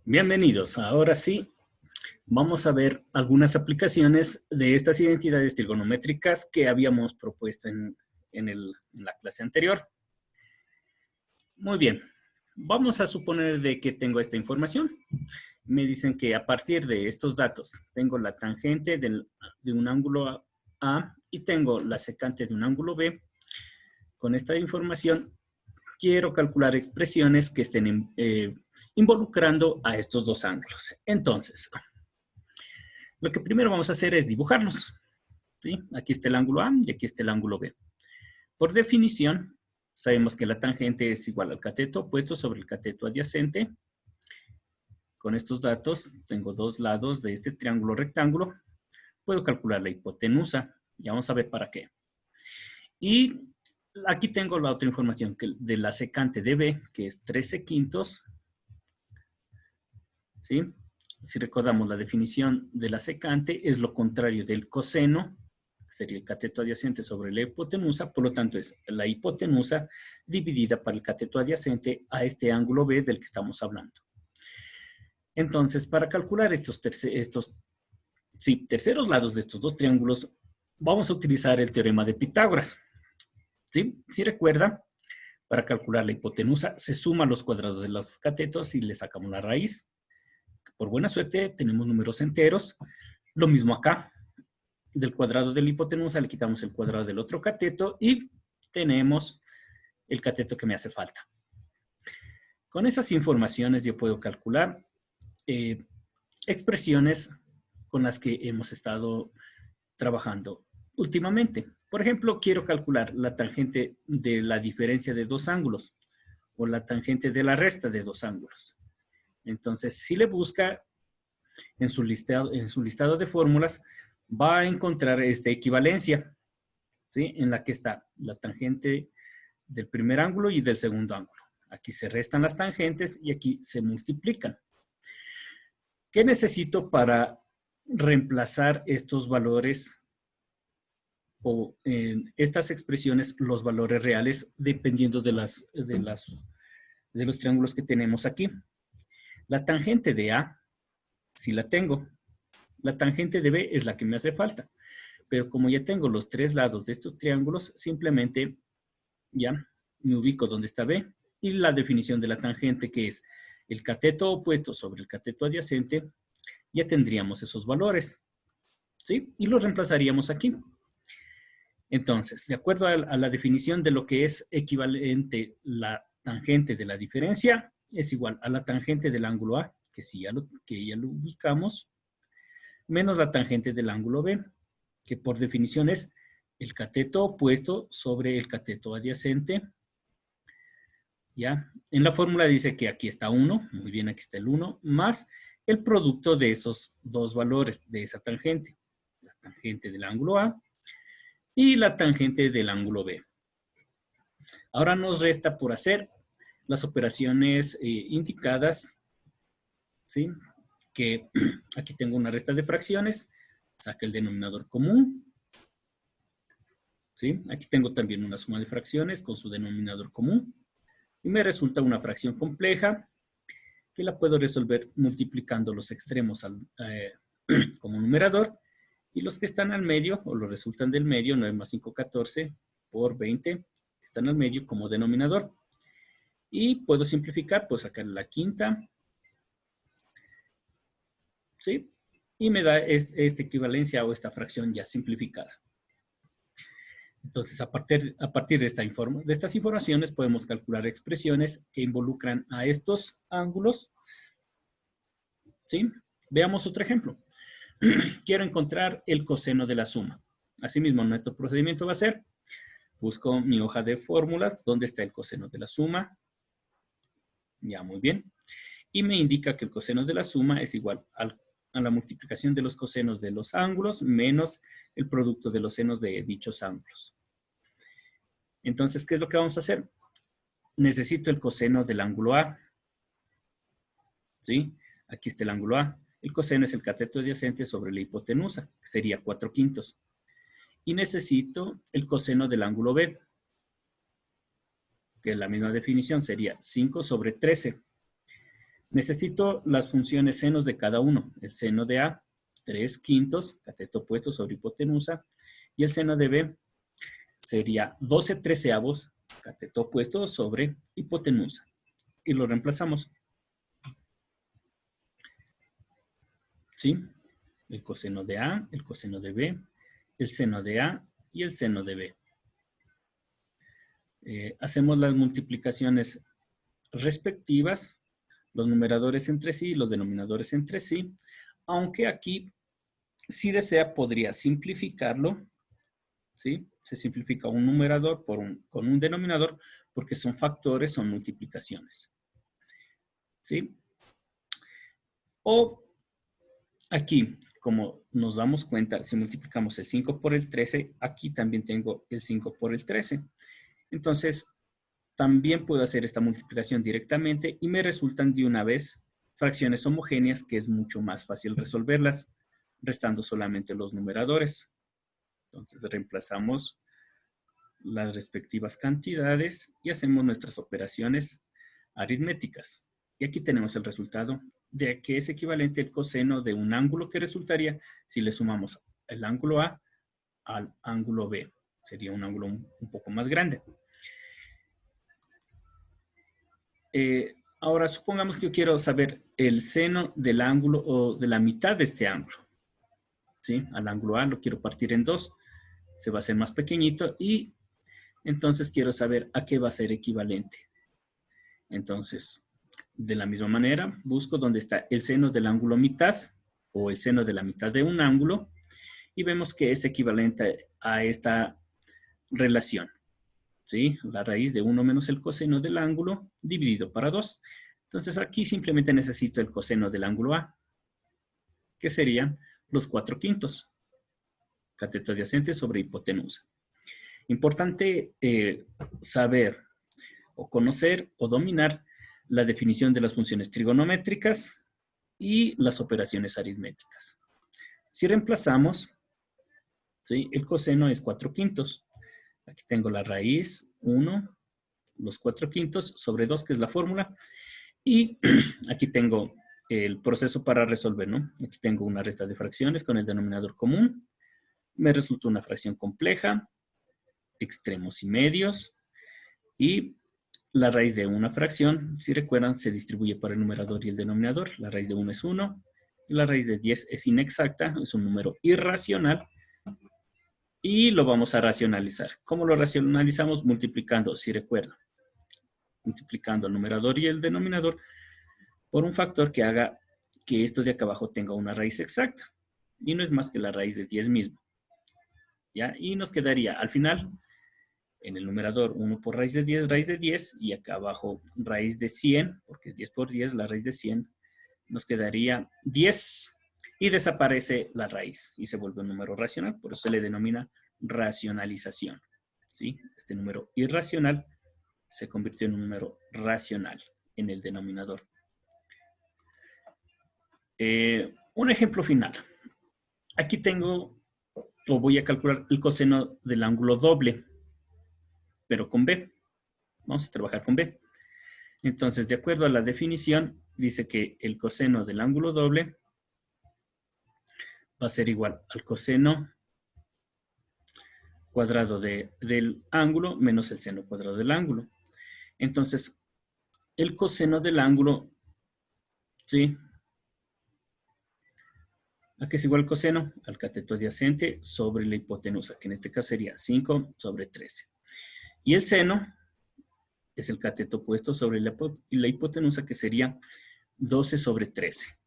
Bienvenidos. Ahora sí, vamos a ver algunas aplicaciones de estas identidades trigonométricas que habíamos propuesto en la clase anterior. Muy bien. Vamos a suponer de que tengo esta información. Me dicen que a partir de estos datos tengo la tangente de un ángulo A y tengo la secante de un ángulo B. Con esta información quiero calcular expresiones que estén involucrando a estos dos ángulos. Entonces, lo que primero vamos a hacer es dibujarlos. ¿Sí? Aquí está el ángulo A y aquí está el ángulo B. Por definición, sabemos que la tangente es igual al cateto opuesto sobre el cateto adyacente. Con estos datos, tengo dos lados de este triángulo rectángulo. Puedo calcular la hipotenusa. Ya vamos a ver para qué. Y aquí tengo la otra información de la secante de B, que es 13/5. ¿Sí? Si recordamos la definición de la secante, es lo contrario del coseno, que sería el cateto adyacente sobre la hipotenusa, por lo tanto es la hipotenusa dividida por el cateto adyacente a este ángulo B del que estamos hablando. Entonces, para calcular estos terceros lados de estos dos triángulos, vamos a utilizar el teorema de Pitágoras. ¿Sí? Si recuerda, para calcular la hipotenusa se suman los cuadrados de los catetos y le sacamos la raíz. Por buena suerte tenemos números enteros. Lo mismo acá. Del cuadrado de la hipotenusa le quitamos el cuadrado del otro cateto y tenemos el cateto que me hace falta. Con esas informaciones yo puedo calcular expresiones con las que hemos estado trabajando últimamente. Por ejemplo, quiero calcular la tangente de la diferencia de dos ángulos o la tangente de la resta de dos ángulos. Entonces, si le busca en su listado de fórmulas, va a encontrar esta equivalencia, ¿sí? En la que está la tangente del primer ángulo y del segundo ángulo. Aquí se restan las tangentes y aquí se multiplican. ¿Qué necesito para reemplazar estos valores o en estas expresiones, los valores reales, dependiendo de los triángulos que tenemos aquí? La tangente de A, si la tengo. La tangente de B es la que me hace falta. Pero como ya tengo los tres lados de estos triángulos, simplemente ya me ubico donde está B. Y la definición de la tangente, que es el cateto opuesto sobre el cateto adyacente, ya tendríamos esos valores. ¿Sí? Y los reemplazaríamos aquí. Entonces, de acuerdo a la definición de lo que es equivalente, la tangente de la diferencia es igual a la tangente del ángulo A, que ya lo ubicamos, menos la tangente del ángulo B, que por definición es el cateto opuesto sobre el cateto adyacente. ¿Ya? En la fórmula dice que aquí está 1, muy bien, aquí está el 1, más el producto de esos dos valores de esa tangente, la tangente del ángulo A y la tangente del ángulo B. Ahora nos resta por hacer las operaciones indicadas, ¿sí? Que aquí tengo una resta de fracciones, saca el denominador común, ¿sí? Aquí tengo también una suma de fracciones con su denominador común y me resulta una fracción compleja que la puedo resolver multiplicando los extremos como numerador y los que están al medio o los resultan del medio, 9 más 5, 14 por 20, que están al medio como denominador. Y puedo simplificar, puedo sacar la quinta, ¿sí? Y me da esta equivalencia o esta fracción ya simplificada. Entonces, a partir de estas informaciones podemos calcular expresiones que involucran a estos ángulos, ¿sí? Veamos otro ejemplo. Quiero encontrar el coseno de la suma. Asimismo, nuestro procedimiento va a ser, busco mi hoja de fórmulas, ¿dónde está el coseno de la suma? Ya, muy bien. Y me indica que el coseno de la suma es igual a la multiplicación de los cosenos de los ángulos menos el producto de los senos de dichos ángulos. Entonces, ¿qué es lo que vamos a hacer? Necesito el coseno del ángulo A. ¿Sí? Aquí está el ángulo A. El coseno es el cateto adyacente sobre la hipotenusa, que sería 4/5. Y necesito el coseno del ángulo B, que es la misma definición, sería 5 sobre 13. Necesito las funciones senos de cada uno. El seno de A, 3/5, cateto opuesto sobre hipotenusa. Y el seno de B sería 12/13, cateto opuesto sobre hipotenusa. Y lo reemplazamos. ¿Sí? El coseno de A, el coseno de B, el seno de A y el seno de B. Hacemos las multiplicaciones respectivas, los numeradores entre sí, los denominadores entre sí, aunque aquí, si desea, podría simplificarlo, ¿sí? Se simplifica un numerador con un denominador porque son factores, son multiplicaciones, ¿sí? O aquí, como nos damos cuenta, si multiplicamos el 5 por el 13, aquí también tengo el 5 por el 13. Entonces, también puedo hacer esta multiplicación directamente y me resultan de una vez fracciones homogéneas, que es mucho más fácil resolverlas, restando solamente los numeradores. Entonces, reemplazamos las respectivas cantidades y hacemos nuestras operaciones aritméticas. Y aquí tenemos el resultado de que es equivalente el coseno de un ángulo que resultaría si le sumamos el ángulo A al ángulo B. Sería un ángulo un poco más grande. Ahora, supongamos que yo quiero saber el seno del ángulo o de la mitad de este ángulo. ¿Sí? Al ángulo A lo quiero partir en 2. Se va a hacer más pequeñito y entonces quiero saber a qué va a ser equivalente. Entonces, de la misma manera, busco dónde está el seno del ángulo mitad o el seno de la mitad de un ángulo y vemos que es equivalente a esta relación. ¿Sí? La raíz de 1 menos el coseno del ángulo dividido para 2. Entonces aquí simplemente necesito el coseno del ángulo A, que serían los 4/5, cateto adyacente sobre hipotenusa. Importante saber o conocer o dominar la definición de las funciones trigonométricas y las operaciones aritméticas. Si reemplazamos, ¿sí? El coseno es 4/5. Aquí tengo la raíz 1, los 4/5 sobre 2, que es la fórmula. Y aquí tengo el proceso para resolver, ¿no? Aquí tengo una resta de fracciones con el denominador común. Me resulta una fracción compleja, extremos y medios. Y la raíz de una fracción, si recuerdan, se distribuye por el numerador y el denominador. La raíz de 1 es 1. Y la raíz de 10 es inexacta, es un número irracional. Y lo vamos a racionalizar. ¿Cómo lo racionalizamos? Multiplicando, si recuerdan. Multiplicando el numerador y el denominador por un factor que haga que esto de acá abajo tenga una raíz exacta. Y no es más que la raíz de 10 mismo. ¿Ya? Y nos quedaría al final, en el numerador, 1 por raíz de 10, y acá abajo raíz de 100, porque es 10 por 10, la raíz de 100, nos quedaría 10 y desaparece la raíz y se vuelve un número racional, por eso se le denomina racionalización. ¿Sí? Este número irracional se convirtió en un número racional en el denominador. Un ejemplo final. Aquí tengo, o voy a calcular el coseno del ángulo doble, pero con B. Vamos a trabajar con B. Entonces, de acuerdo a la definición, dice que el coseno del ángulo doble va a ser igual al coseno cuadrado del ángulo menos el seno cuadrado del ángulo. Entonces, el coseno del ángulo, ¿sí? ¿A qué es igual el coseno? Al cateto adyacente sobre la hipotenusa, que en este caso sería 5 sobre 13. Y el seno es el cateto opuesto sobre la hipotenusa, que sería 12 sobre 13.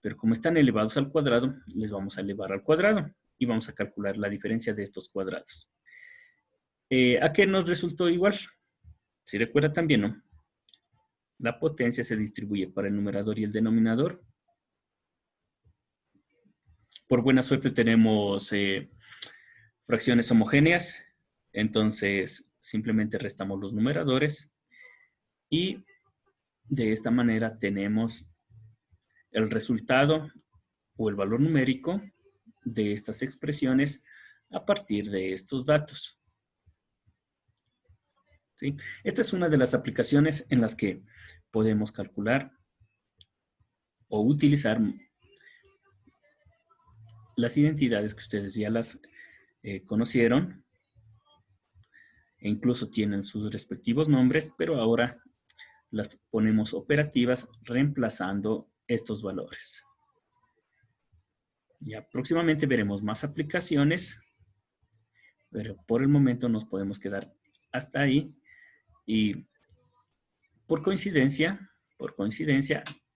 Pero como están elevados al cuadrado, les vamos a elevar al cuadrado y vamos a calcular la diferencia de estos cuadrados. ¿A qué nos resultó igual? Si recuerda también, ¿no? La potencia se distribuye para el numerador y el denominador. Por buena suerte tenemos fracciones homogéneas, entonces simplemente restamos los numeradores y de esta manera tenemos el resultado o el valor numérico de estas expresiones a partir de estos datos. ¿Sí? Esta es una de las aplicaciones en las que podemos calcular o utilizar las identidades que ustedes ya las conocieron e incluso tienen sus respectivos nombres, pero ahora las ponemos operativas reemplazando estos valores. Ya próximamente veremos más aplicaciones, pero por el momento nos podemos quedar hasta ahí. Y por coincidencia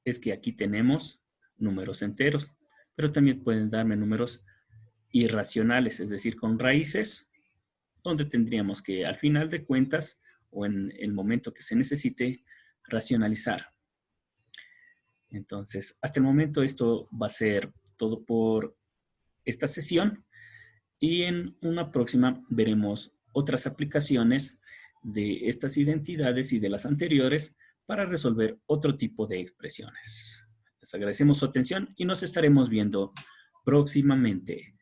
es que aquí tenemos números enteros, pero también pueden darme números irracionales, es decir, con raíces, donde tendríamos que al final de cuentas o en el momento que se necesite racionalizar. Entonces, hasta el momento esto va a ser todo por esta sesión y en una próxima veremos otras aplicaciones de estas identidades y de las anteriores para resolver otro tipo de expresiones. Les agradecemos su atención y nos estaremos viendo próximamente.